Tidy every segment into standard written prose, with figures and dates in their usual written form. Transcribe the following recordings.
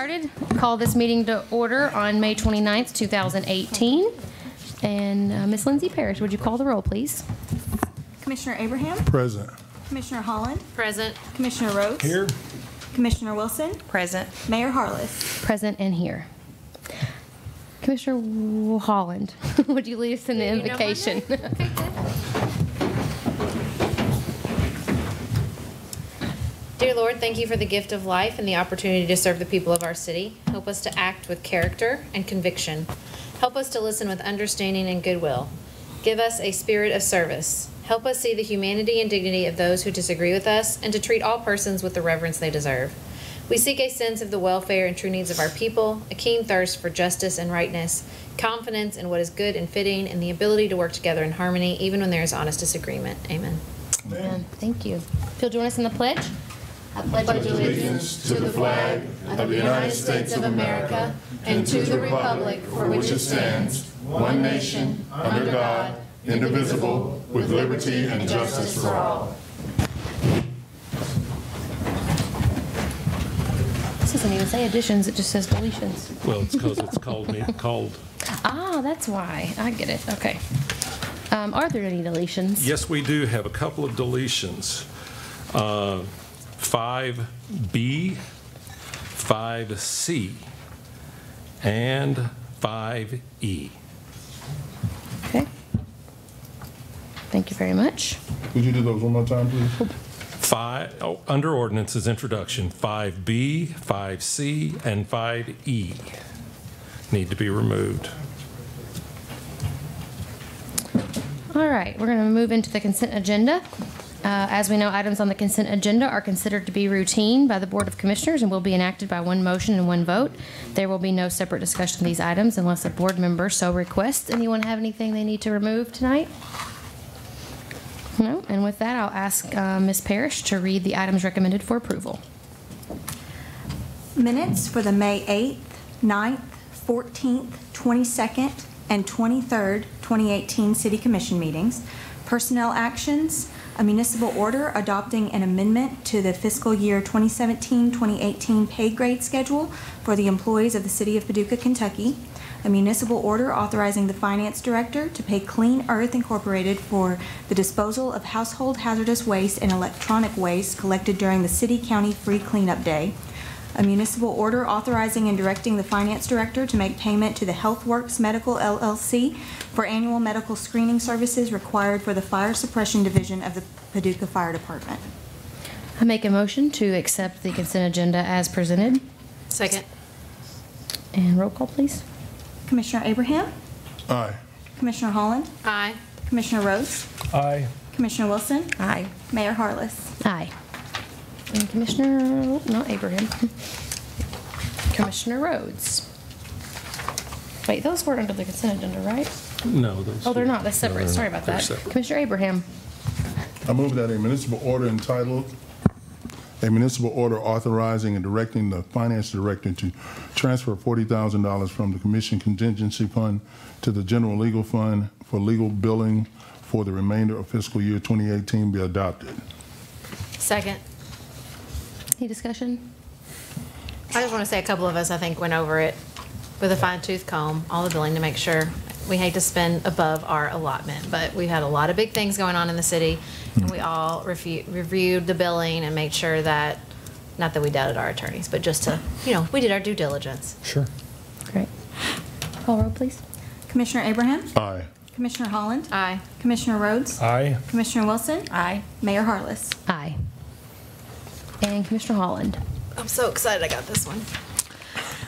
started. Call this meeting to order on May 29th, 2018. And Ms. Lindsay Parrish, would you call the roll, please? Commissioner Abraham? Present. Commissioner Holland? Present. Commissioner Rhodes? Here. Commissioner Wilson? Present. Mayor Harless? Present and here. Commissioner Holland, would you lead us in the invocation? Dear Lord, thank you for the gift of life and the opportunity to serve the people of our city. Help us to act with character and conviction. Help us to listen with understanding and goodwill. Give us a spirit of service. Help us see the humanity and dignity of those who disagree with us and to treat all persons with the reverence they deserve. We seek a sense of the welfare and true needs of our people, a keen thirst for justice and rightness, confidence in what is good and fitting, and the ability to work together in harmony even when there is honest disagreement. Amen. Amen. Thank you. If you'll join us in the pledge. I pledge allegiance to the flag of the United States of America and to the republic for which it stands, one nation, under God, indivisible, with liberty and justice for all. This doesn't even say additions, it just says deletions. Well, it's because it's called. Ah, that's why. I get it. Okay. Are there any deletions? Yes, we do have a couple of deletions. 5B, 5C, and 5E. Okay. Thank you very much. Could you do those one more time, please? Under ordinances introduction, 5B, 5C, and 5E need to be removed. All right, we're going to move into the consent agenda. As we know, items on the consent agenda are considered to be routine by the Board of Commissioners and will be enacted by one motion and one vote. There will be no separate discussion of these items unless a board member so requests. Anyone have anything they need to remove tonight? No? And with that, I'll ask Ms. Parrish to read the items recommended for approval. Minutes for the May 8th, 9th, 14th, 22nd, and 23rd, 2018 City Commission meetings. Personnel actions. A municipal order adopting an amendment to the fiscal year 2017-2018 pay grade schedule for the employees of the City of Paducah, Kentucky. A municipal order authorizing the finance director to pay Clean Earth Incorporated for the disposal of household hazardous waste and electronic waste collected during the city-county free cleanup day. A municipal order authorizing and directing the finance director to make payment to the HealthWorks Medical LLC for annual medical screening services required for the fire suppression division of the Paducah Fire Department. I make a motion to accept the consent agenda as presented. Second. And roll call, please. Commissioner Abraham? Aye. Commissioner Holland? Aye. Commissioner Rhodes? Aye. Commissioner Wilson? Aye. Mayor Harless? Aye. And Commissioner, not Abraham. Commissioner Rhodes. Wait, those weren't under the consent agenda, right? No, those. Oh, they're not. That's separate. No, Sorry about they're that. separate. Commissioner Abraham. I move that a municipal order entitled, a municipal order authorizing and directing the finance director to transfer $40,000 from the commission contingency fund to the general legal fund for legal billing for the remainder of fiscal year 2018 be adopted. Second. Any discussion? I just want to say a couple of us, I think, went over it with a fine-tooth comb, all the billing to make sure. We hate to spend above our allotment, but we've had a lot of big things going on in the city, and we all reviewed the billing and made sure that, not that we doubted our attorneys, but just to, we did our due diligence. Sure. Great. Call roll, please. Commissioner Abraham? Aye. Commissioner Holland? Aye. Commissioner Rhodes? Aye. Commissioner Wilson? Aye. Mayor Harless? Aye. And Commissioner Holland. I'm so excited I got this one.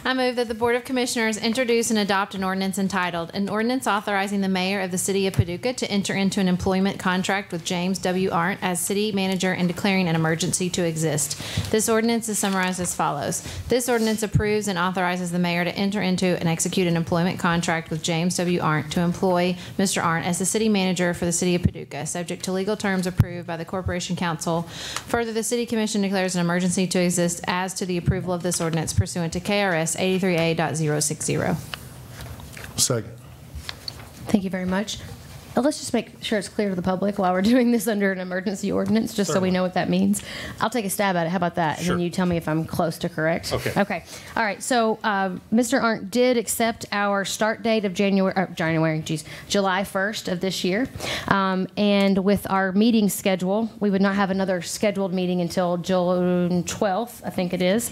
I move that the Board of Commissioners introduce and adopt an ordinance entitled, an ordinance authorizing the mayor of the City of Paducah to enter into an employment contract with James W. Arndt as city manager and declaring an emergency to exist. This ordinance is summarized as follows. This ordinance approves and authorizes the mayor to enter into and execute an employment contract with James W. Arndt to employ Mr. Arndt as the city manager for the City of Paducah, subject to legal terms approved by the Corporation Council. Further, the City Commission declares an emergency to exist as to the approval of this ordinance pursuant to KRS 83A.060. Second. Thank you very much. Let's just make sure it's clear to the public while we're doing this under an emergency ordinance, just so we know what that means. I'll take a stab at it. How about that? And Sure. then you tell me if I'm close to correct. Okay. Okay. All right. So Mr. Arndt did accept our start date of July 1st of this year. And with our meeting schedule, we would not have another scheduled meeting until June 12th, I think it is.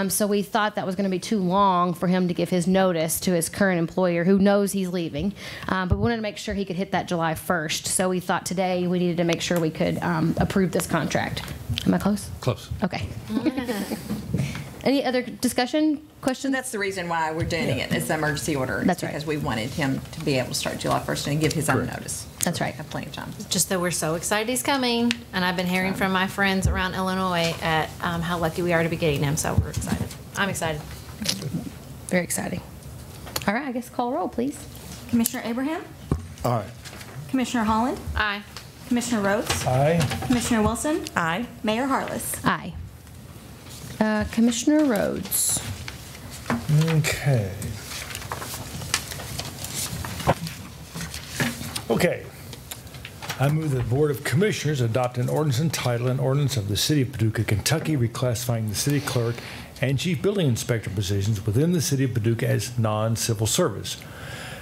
So we thought that was going to be too long for him to give his notice to his current employer, who knows he's leaving. But we wanted to make sure he could hit that July 1st. So we thought today we needed to make sure we could approve this contract. Am I close? Close. Okay. Any other discussion, questions? That's the reason why we're doing it. It's the emergency order. That's right. Because we wanted him to be able to start July 1st and give his own notice. That's right. Have plenty of time. Just that we're so excited he's coming, and I've been hearing from my friends around Illinois at how lucky we are to be getting him, so we're excited. I'm excited. Very exciting. All right, I guess call roll, please. Commissioner Abraham? Aye. Commissioner Holland? Aye. Commissioner Rhodes? Aye. Commissioner Wilson? Aye. Mayor Harless? Aye. Commissioner Rhodes. Okay. Okay. I move that the Board of Commissioners adopt an ordinance entitled an ordinance of the City of Paducah, Kentucky, reclassifying the city clerk and chief building inspector positions within the City of Paducah as non-civil service.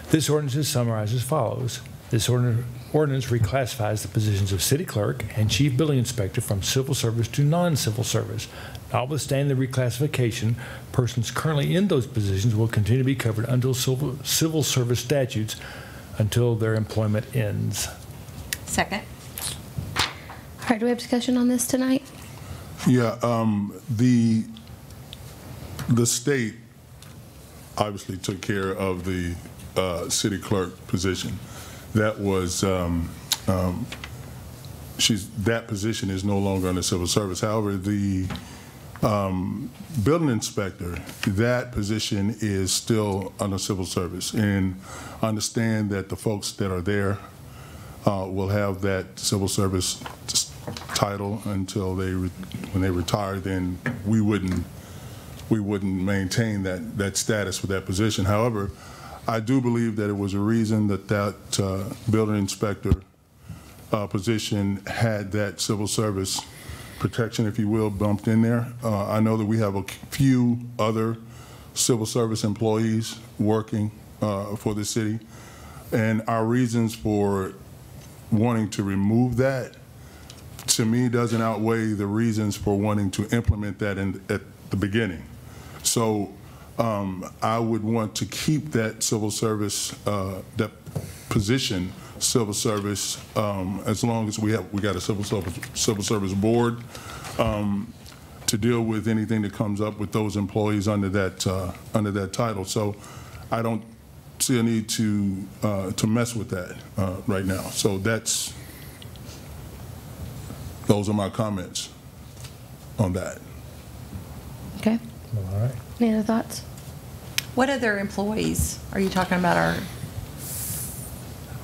This ordinance is summarized as follows. This ordinance reclassifies the positions of city clerk and chief building inspector from civil service to non-civil service. Notwithstanding the reclassification, persons currently in those positions will continue to be covered under civil service statutes until their employment ends. Second. All right, do we have discussion on this tonight? Yeah, the state obviously took care of the city clerk position. That was, that position is no longer under civil service. However, the building inspector, that position is still under civil service. And understand that the folks that are there will have that civil service title until when they retire. Then we wouldn't maintain that status for that position. However, I do believe that it was a reason that building inspector position had that civil service protection, if you will, bumped in there. I know that we have a few other civil service employees working for the city, and our reasons for wanting to remove that, to me, doesn't outweigh the reasons for wanting to implement that at the beginning. So I would want to keep that civil service, that position, civil service, as long as we got a civil service board to deal with anything that comes up with those employees under that title. So I don't see a need to mess with that right now. So those are my comments on that. Okay. All right. Any other thoughts? What other employees are you talking about?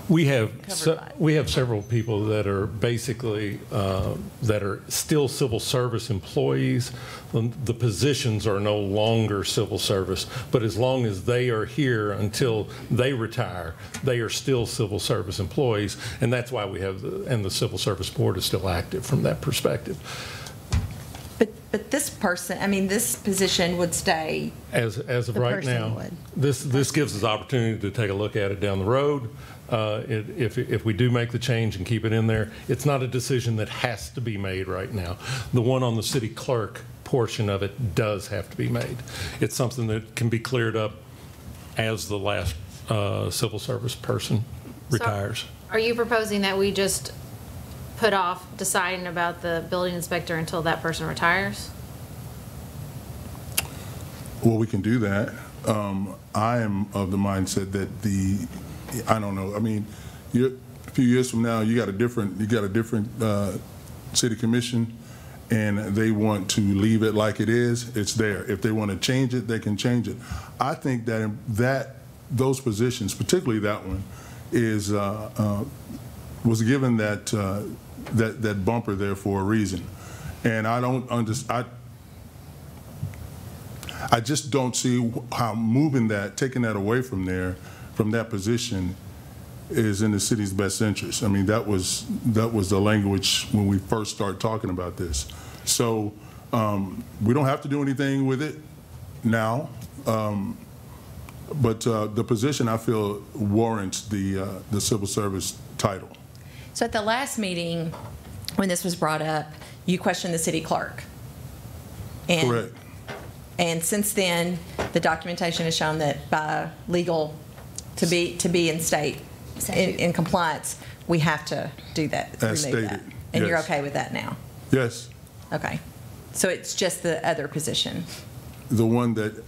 We have Covered by. we have several people that are basically that are still civil service employees. The positions are no longer civil service, but as long as they are here until they retire, they are still civil service employees, and that's why we have the Civil Service Board is still active from that perspective. But this person, I mean, this position would stay. As of The right person now, would. this gives us opportunity to take a look at it down the road. If we do make the change and keep it in there, it's not a decision that has to be made right now. The one on the city clerk portion of it does have to be made. It's something that can be cleared up as the last civil service person retires. So are you proposing that we just put off deciding about the building inspector until that person retires? Well, we can do that. I am of the mindset that I don't know. I mean, a few years from now, you got a different city commission, and they want to leave it like it is. It's there. If they want to change it, they can change it. I think that those positions, particularly that one, was given that bumper there for a reason, and I don't understand. I just don't see how taking that away from there, from that position, is in the city's best interest. I mean, that was the language when we first started talking about this. So we don't have to do anything with it now, but the position, I feel, warrants the civil service title. So at the last meeting, when this was brought up, you questioned the city clerk. And, Correct. And since then, the documentation has shown that by legal, to be in state, in compliance, we have to do that, As remove stated, that. And you're yes. okay with that now? Yes. Okay. So it's just the other position? The one that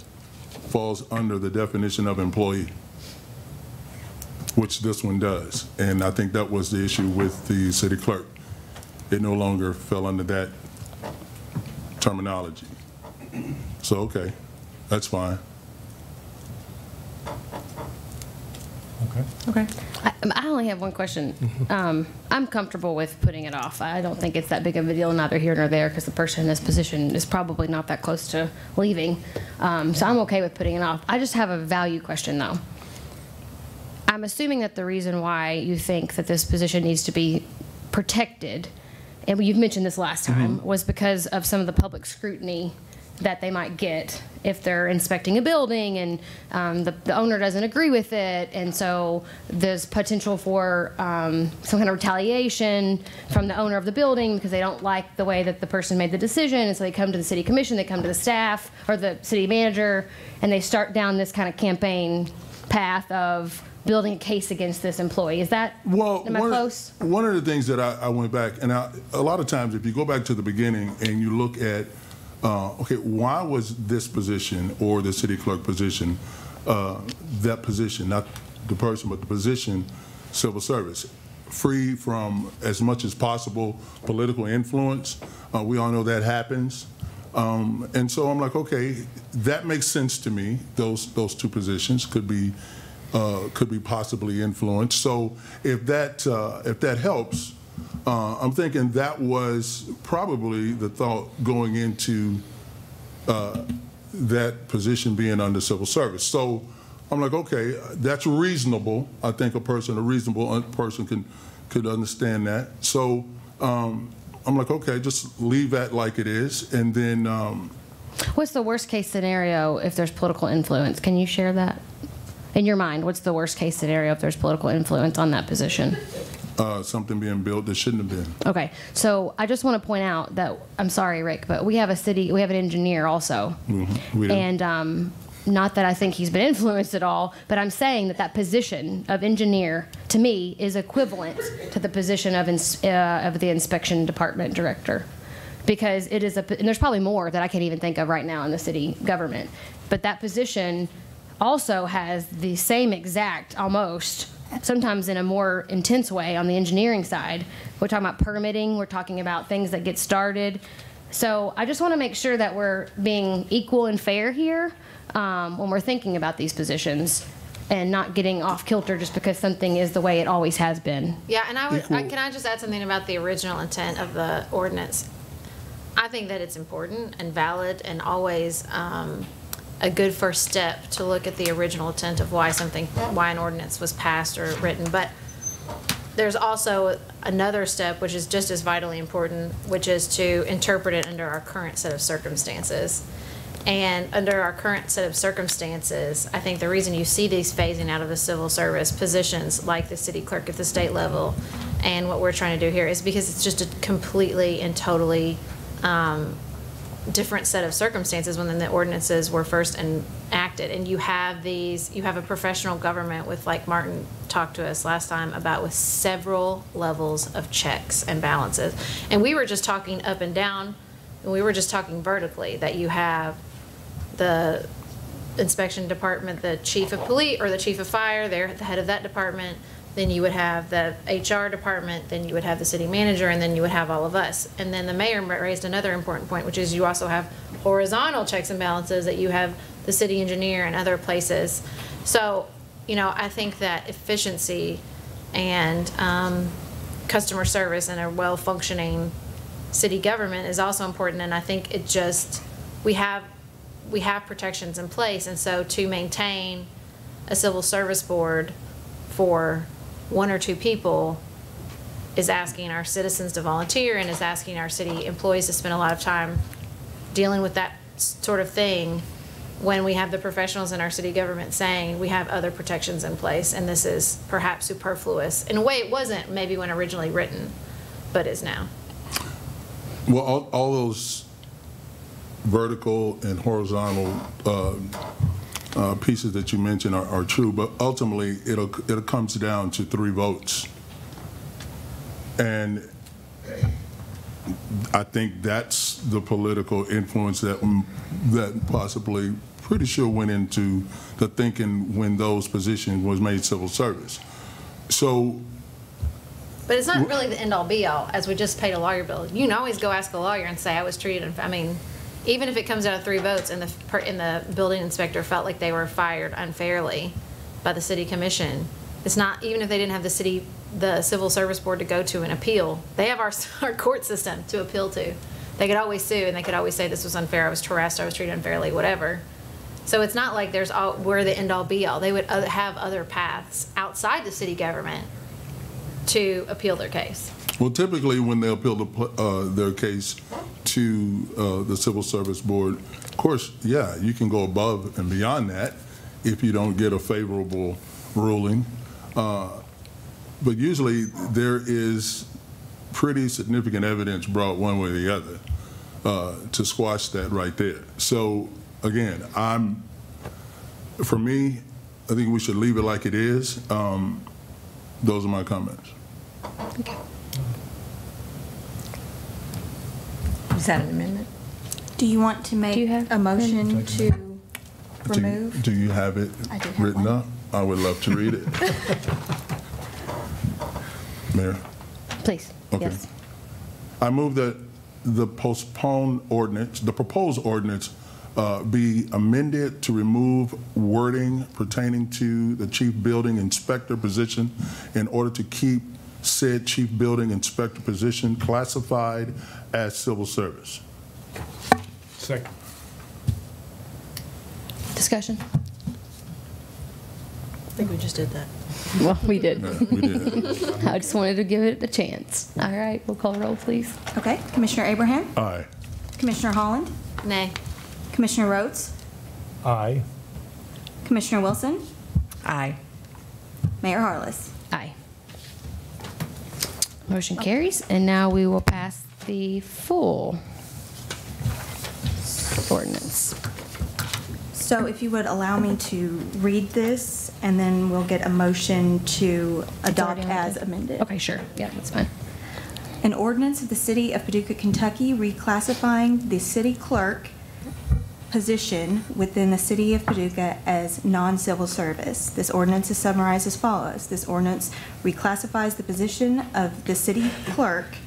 falls under the definition of employee, which this one does. And I think that was the issue with the city clerk. It no longer fell under that terminology. So, okay, that's fine. Okay. I only have one question. I'm comfortable with putting it off. I don't think it's that big of a deal, neither here nor there, because the person in this position is probably not that close to leaving. So I'm okay with putting it off. I just have a value question, though. I'm assuming that the reason why you think that this position needs to be protected, and you've mentioned this last time, was because of some of the public scrutiny that they might get if they're inspecting a building and the owner doesn't agree with it, and so there's potential for some kind of retaliation from the owner of the building because they don't like the way that the person made the decision, and so they come to the city commission, they come to the staff or the city manager, and they start down this kind of campaign path of building a case against this employee. Is that, am I close? One of the things that I went back, and a lot of times if you go back to the beginning and you look at, okay, why was this position or the city clerk position, that position, not the person, but the position, civil service, free from as much as possible political influence? We all know that happens. And so I'm like, okay, that makes sense to me. Those two positions could be possibly influenced. So if that helps, I'm thinking that was probably the thought going into that position being under civil service. So I'm like, okay, that's reasonable. I think a reasonable person could understand that. So I'm like, okay, just leave that like it is, and then. What's the worst case scenario if there's political influence? Can you share that? In your mind, what's the worst case scenario if there's political influence on that position? Something being built that shouldn't have been. Okay, so I just want to point out that, I'm sorry, Rick, but we have an engineer also. We do. And not that I think he's been influenced at all, but I'm saying that position of engineer, to me, is equivalent to the position of the inspection department director. Because it is and there's probably more that I can't even think of right now in the city government, but that position also has the same exact, almost, sometimes in a more intense way on the engineering side. We're talking about permitting, we're talking about things that get started. So I just want to make sure that we're being equal and fair here when we're thinking about these positions and not getting off kilter just because something is the way it always has been. Yeah, and can I just add something about the original intent of the ordinance? I think that it's important and valid and always a good first step to look at the original intent of why an ordinance was passed or written. But there's also another step which is just as vitally important, which is to interpret it under our current set of circumstances. And under our current set of circumstances, I think the reason you see these phasing out of the civil service positions like the city clerk at the state level and what we're trying to do here is because it's just a completely and totally different set of circumstances when the ordinances were first enacted. And you have a professional government with, like Martin talked to us last time about, with several levels of checks and balances. And we were just talking up and down, and we were just talking vertically, that you have the inspection department, the chief of police or the chief of fire, they're the head of that department. Then you would have the HR department, then you would have the city manager, and then you would have all of us. And then the mayor raised another important point, which is you also have horizontal checks and balances, that you have the city engineer and other places. So, I think that efficiency and customer service and a well-functioning city government is also important. And I think we have protections in place. And so to maintain a civil service board for one or two people is asking our citizens to volunteer and is asking our city employees to spend a lot of time dealing with that sort of thing, when we have the professionals in our city government saying we have other protections in place and this is perhaps superfluous. In a way it wasn't maybe when originally written, but is now. Well, all those vertical and horizontal pieces that you mentioned are true, but ultimately it comes down to 3 votes. And I think that's the political influence that possibly pretty sure went into the thinking when those positions was made civil service. So, but it's not really the end-all be-all, as we just paid a lawyer bill. You can always go ask a lawyer and say, I was treated, I mean, even if it comes out of 3 votes and the building inspector felt like they were fired unfairly by the city commission, it's not, even if they didn't have the civil service board to go to and appeal, they have our court system to appeal to. They could always sue and they could always say this was unfair, I was harassed, I was treated unfairly, whatever. So it's not like we're the end-all be-all. They would have other paths outside the city government to appeal their case. well, typically when they appeal their case to the Civil Service Board, of course, yeah, you can go above and beyond that if you don't get a favorable ruling. But usually there is pretty significant evidence brought one way or the other to squash that right there. So again, for me, I think we should leave it like it is. Those are my comments. Okay. Is that an amendment? Do you want to make a motion to remove? Do you have it I do have written one. up? I would love to read it. Mayor? Please, Okay. yes. I move that the proposed ordinance be amended to remove wording pertaining to the chief building inspector position in order to keep said chief building inspector position classified as civil service. Second. Discussion? I think we just did that. Well, we did. We did. I just wanted to give it a chance. All right, we'll call the roll, please. Okay, Commissioner Abraham? Aye. Commissioner Holland? Nay. Commissioner Rhodes? Aye. Commissioner Wilson? Aye. Mayor Harless? Aye. Motion carries, and now we will pass the full ordinance. So if you would allow me to read this, and then we'll get a motion to adopt already on as the- amended. Okay, sure. Yeah, that's fine. An ordinance of the City of Paducah, Kentucky reclassifying the city clerk position within the City of Paducah as non-civil service. This ordinance is summarized as follows. This ordinance reclassifies the position of the city clerk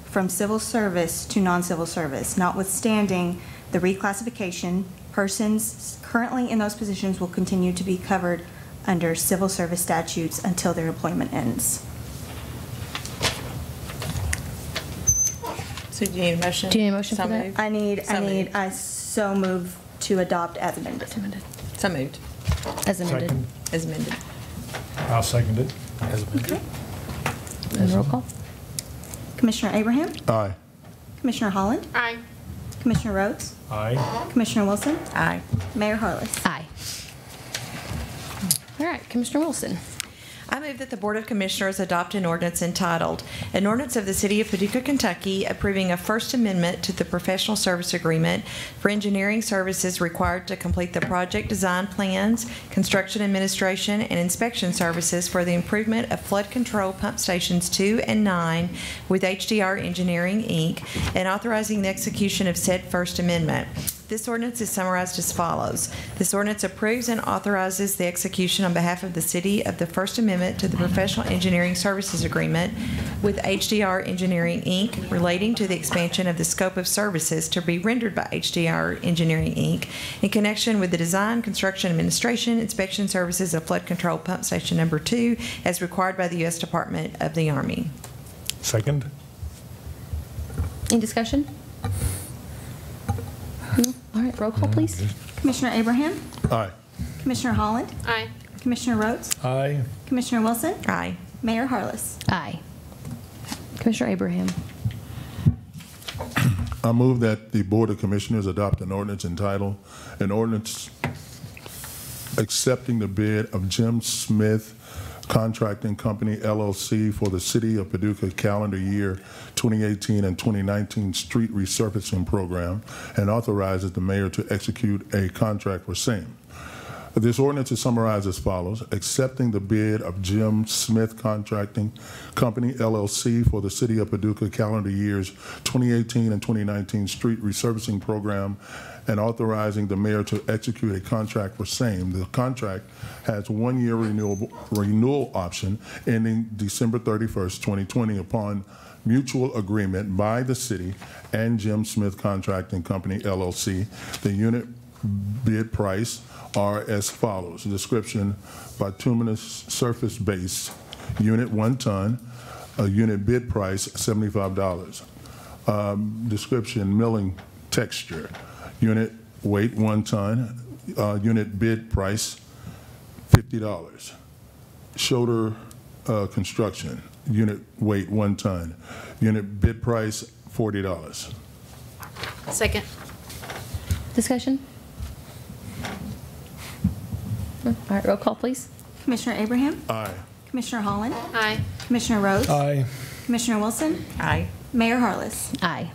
from civil service to non-civil service. Notwithstanding the reclassification, persons currently in those positions will continue to be covered under civil service statutes until their employment ends. So do you need a motion? Do you need a motion for that? moved. I so move to adopt as amended. So moved. As amended. Second. As amended. I'll second it. As amended. And roll call? Commissioner Abraham? Aye. Commissioner Holland? Aye. Commissioner Rhodes? Aye. Commissioner Wilson? Aye. Mayor Harless? Aye. All right, Commissioner Wilson. I move that the Board of Commissioners adopt an ordinance entitled, An Ordinance of the City of Paducah, Kentucky, approving a First Amendment to the Professional Service Agreement for engineering services required to complete the project design plans, construction administration, and inspection services for the improvement of flood control pump stations 2 and 9 with HDR Engineering, Inc., and authorizing the execution of said First Amendment. This ordinance is summarized as follows. This ordinance approves and authorizes the execution on behalf of the city of the First Amendment to the Professional Engineering Services Agreement with HDR Engineering, Inc., relating to the expansion of the scope of services to be rendered by HDR Engineering, Inc., in connection with the design, construction, administration, inspection services of flood control pump station number 2 as required by the U.S. Department of the Army. Second. Any discussion? No? All right, roll call, please. Commissioner Abraham? Aye. Commissioner Holland? Aye. Commissioner Rhodes? Aye. Commissioner Wilson? Aye. Mayor Harless. Aye. Commissioner Abraham. I move that the Board of Commissioners adopt an ordinance entitled, an ordinance accepting the bid of Jim Smith Contracting Company, LLC for the City of Paducah calendar year 2018 and 2019 street resurfacing program and authorizes the mayor to execute a contract for same. This ordinance is summarized as follows: accepting the bid of Jim Smith Contracting Company, LLC for the City of Paducah calendar years 2018 and 2019 street resurfacing program and authorizing the mayor to execute a contract for same. The contract has 1 year renewal option ending December 31st, 2020 upon mutual agreement by the city and Jim Smith Contracting Company, LLC. The unit bid price are as follows. Description: bituminous surface base, unit 1 ton, a unit bid price $75. Description: milling texture, unit weight 1 ton, unit bid price $50. Shoulder construction, unit weight 1 ton, unit bid price $40. Second. Discussion? All right, roll call, please. Commissioner Abraham. Aye. Commissioner Holland. Aye. Commissioner Rhodes. Aye. Commissioner Wilson. Aye. Mayor Harless. Aye.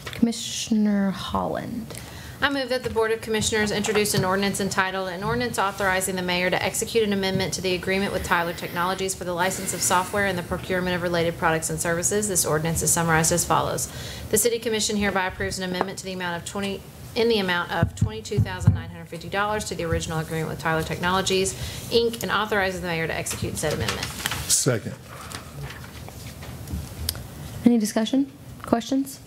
Commissioner Holland. I move that the Board of Commissioners introduce an ordinance entitled, an ordinance authorizing the mayor to execute an amendment to the agreement with Tyler Technologies for the license of software and the procurement of related products and services. This ordinance is summarized as follows. The City Commission hereby approves an amendment to the amount of $22,950 to the original agreement with Tyler Technologies, Inc., and authorizes the mayor to execute said amendment. Second. Any discussion? Questions?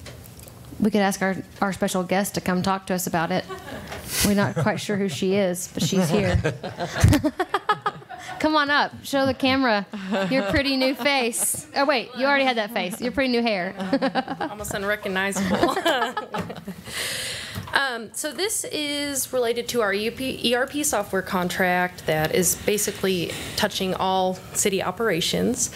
We could ask our special guest to come talk to us about it. We're not quite sure who she is, but she's here. Come on up. Show the camera your pretty new face. Oh, wait. You already had that face. Your pretty new hair. Almost unrecognizable. So this is related to our ERP software contract that is basically touching all city operations.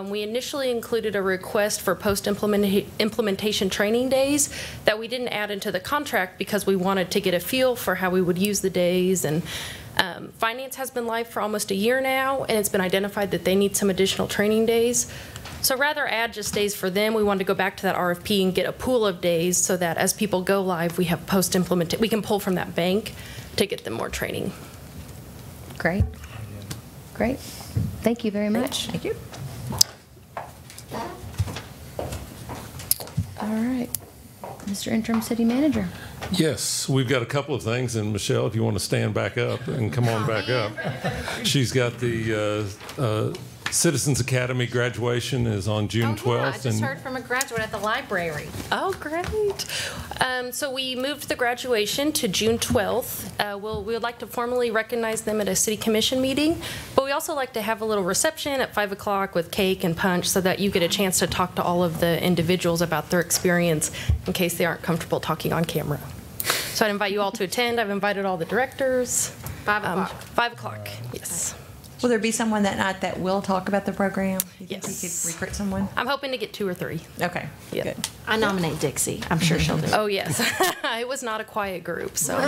We initially included a request for post-implementation training days that we didn't add into the contract because we wanted to get a feel for how we would use the days. And finance has been live for almost a year now, and it's been identified that they need some additional training days. So rather add just days for them, we wanted to go back to that RFP and get a pool of days so that as people go live, we have post-implementation, we can pull from that bank to get them more training. Great. Great. Thank you very much. Thank you. All right. Mr. Interim City Manager. Yes, we've got a couple of things, and Michelle, if you want to stand back up and come on back up. She's got the Citizens Academy graduation is on June 12th. Yeah, I just heard from a graduate at the library. Oh, great. So we moved the graduation to June 12th. We would like to formally recognize them at a city commission meeting, but we also like to have a little reception at 5 o'clock with cake and punch so that you get a chance to talk to all of the individuals about their experience in case they aren't comfortable talking on camera. So I'd invite you all to attend. I've invited all the directors. 5 o'clock. 5 o'clock, yes. Will there be someone that night that will talk about the program? You think Yes. you could recruit someone? I'm hoping to get 2 or 3. Okay, Yeah. good. I nominate Dixie. I'm sure she'll do it. Oh, yes. It was not a quiet group, so I will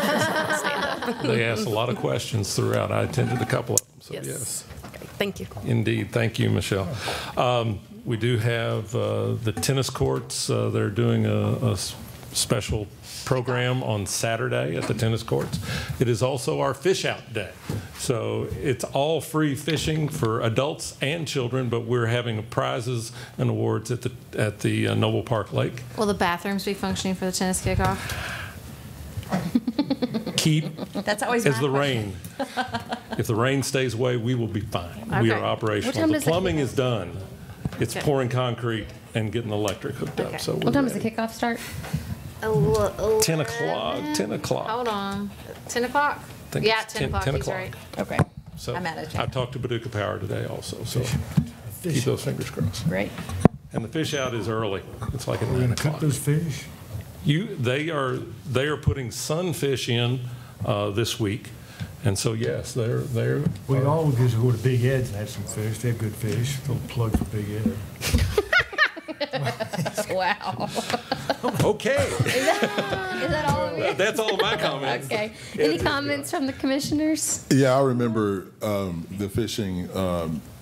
stand up. They asked a lot of questions throughout. I attended a couple of them, so yes. Okay, thank you. Indeed. Thank you, Michelle. We do have the tennis courts. They're doing a special program on Saturday at the tennis courts. It is also our fish out day. So it's all free fishing for adults and children, but we're having prizes and awards at the Noble Park Lake. Will the bathrooms be functioning for the tennis kickoff? Keep That's always as my the question. rain. If the rain stays away, we will be fine. We Okay. are operational. What time The does the plumbing kickoff- is done. It's Okay. pouring concrete and getting the electric hooked Okay. up. So What we're time does the ready. kickoff start? 10 o'clock. 10 o'clock. Hold on. 10 o'clock? think Yeah, it's 10 o'clock. 10 He's o'clock. right. Okay. So I'm out of town. I've talked to Paducah Power today also, so keep those fingers crossed. Great. And the fish out is early. It's like at We're 9 going to cook o'clock. those fish? They are putting sunfish in this week, And so, yes, they're. We all just go to Big Ed's and have some fish. They have good fish. Little plug for Big Ed. Wow. Okay. Is that all of it? That's all my comments. Okay. Any comments from the commissioners? Yeah, I remember the fishing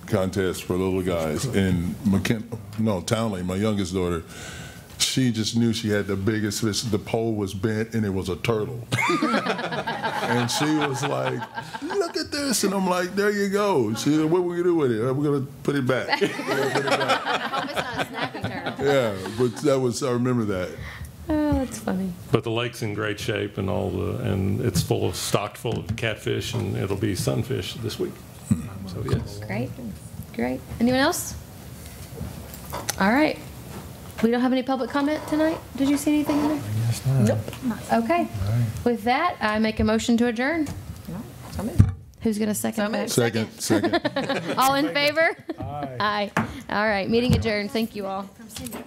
contest for little guys in Townley, my youngest daughter. She just knew she had the biggest fish. The pole was bent and it was a turtle. And she was like, look at this. And I'm like, there you go. She said, what are we going to do with it? We're going to put it back. I hope it's not a snapping turtle. Yeah, but I remember that. Oh, that's funny. But the lake's in great shape and it's stocked full of catfish, and it'll be sunfish this week. So, yes. Great. Anyone else? All right. We don't have any public comment tonight? Did you see anything in there? Yes, not. Nope. Okay. With that, I make a motion to adjourn. Who's going to second that? Second. All in favor? Aye. Aye. All right. Meeting adjourned. Thank you all. From Cindy.